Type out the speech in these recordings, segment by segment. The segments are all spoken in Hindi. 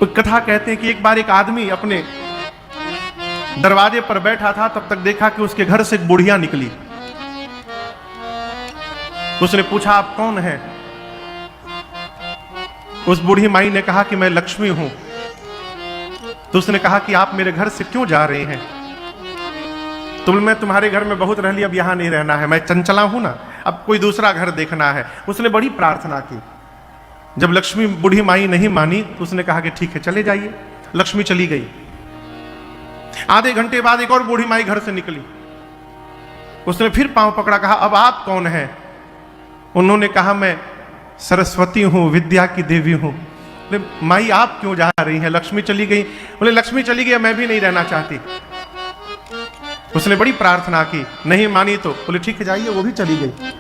कथा कहते हैं कि एक बार एक आदमी अपने दरवाजे पर बैठा था, तब तक देखा कि उसके घर से एक बुढ़िया निकली। उसने पूछा, आप कौन हैं? उस बूढ़ी माई ने कहा कि मैं लक्ष्मी हूं। तो उसने कहा कि आप मेरे घर से क्यों जा रहे हैं? तो मैं तुम्हारे घर में बहुत रह ली, अब यहां नहीं रहना है, मैं चंचला हूं ना, अब कोई दूसरा घर देखना है। उसने बड़ी प्रार्थना की। जब लक्ष्मी बूढ़ी माई नहीं मानी तो उसने कहा कि ठीक है चले जाइए। लक्ष्मी चली गई। आधे घंटे बाद एक और बूढ़ी माई घर से निकली। उसने फिर पांव पकड़ा, कहा अब आप कौन हैं? उन्होंने कहा मैं सरस्वती हूं, विद्या की देवी हूं। बोले माई आप क्यों जा रही हैं? लक्ष्मी चली गई। बोले लक्ष्मी चली गई, मैं भी नहीं रहना चाहती। उसने बड़ी प्रार्थना की, नहीं मानी तो बोले ठीक है जाइए, वो भी चली गई।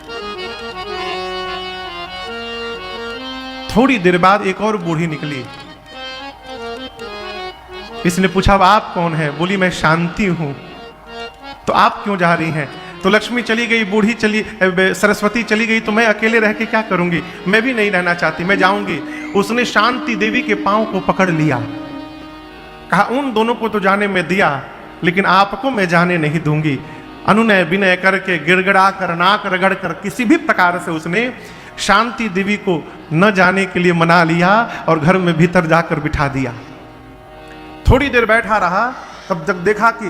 थोड़ी देर बाद एक और बूढ़ी निकली। इसने पूछा अब आप कौन है? बोली मैं शांति हूं। तो आप क्यों जा रही हैं? तो लक्ष्मी चली गई, बूढ़ी चली, सरस्वती चली गई, तो मैं अकेले रह के क्या करूंगी? मैं भी नहीं रहना चाहती, मैं जाऊंगी। उसने शांति देवी के पांव को पकड़ लिया, कहा उन दोनों को तो जाने में दिया, लेकिन आपको मैं जाने नहीं दूंगी। अनुनय विनय करके, गिड़गिड़ा कर, नाक रगड़ कर, किसी भी प्रकार से उसने शांति देवी को न जाने के लिए मना लिया और घर में भीतर जाकर बिठा दिया। थोड़ी देर बैठा रहा, तब तक देखा कि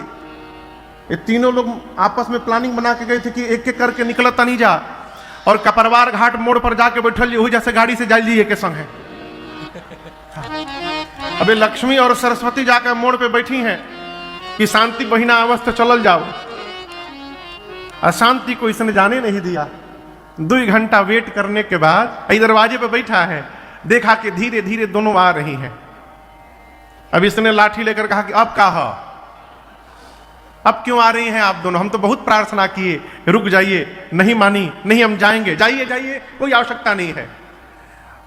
ये तीनों लोग आपस में प्लानिंग बना के गए थे कि एक एक करके निकलता नहीं जा, और कपरवार घाट मोड़ पर जाके बैठल हुई जैसे गाड़ी से जाइए के संग है। अबे लक्ष्मी और सरस्वती जाकर मोड़ पे बैठी हैं कि शांति बहिना अवस्था चलल जाओ। अशांति को इसने जाने नहीं दिया। 2 घंटा वेट करने के बाद दरवाजे पे बैठा है, देखा कि धीरे धीरे दोनों आ रही हैं। अब इसने लाठी लेकर कहा कि अब कहा, अब क्यों आ रही हैं आप दोनों? हम तो बहुत प्रार्थना किए, रुक जाइए। नहीं मानी, नहीं हम जाएंगे, जाइए जाइए, कोई आवश्यकता नहीं है।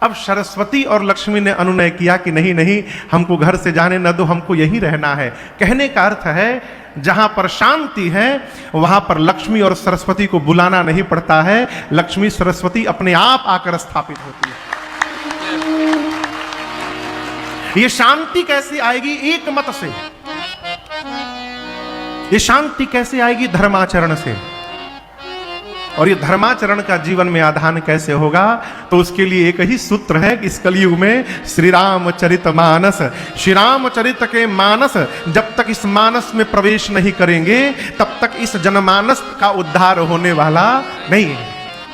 अब सरस्वती और लक्ष्मी ने अनुनय किया कि नहीं नहीं, हमको घर से जाने न दो, हमको यहीं रहना है। कहने का अर्थ है जहां पर शांति है वहां पर लक्ष्मी और सरस्वती को बुलाना नहीं पड़ता है, लक्ष्मी सरस्वती अपने आप आकर स्थापित होती है। ये शांति कैसे आएगी? एक मत से। ये शांति कैसे आएगी? धर्माचरण से। और ये धर्माचरण का जीवन में आधान कैसे होगा? तो उसके लिए एक ही सूत्र है कि इस कलयुग में श्री रामचरितमानस, श्री रामचरित के मानस जब तक इस मानस में प्रवेश नहीं करेंगे तब तक इस जनमानस का उद्धार होने वाला नहीं है।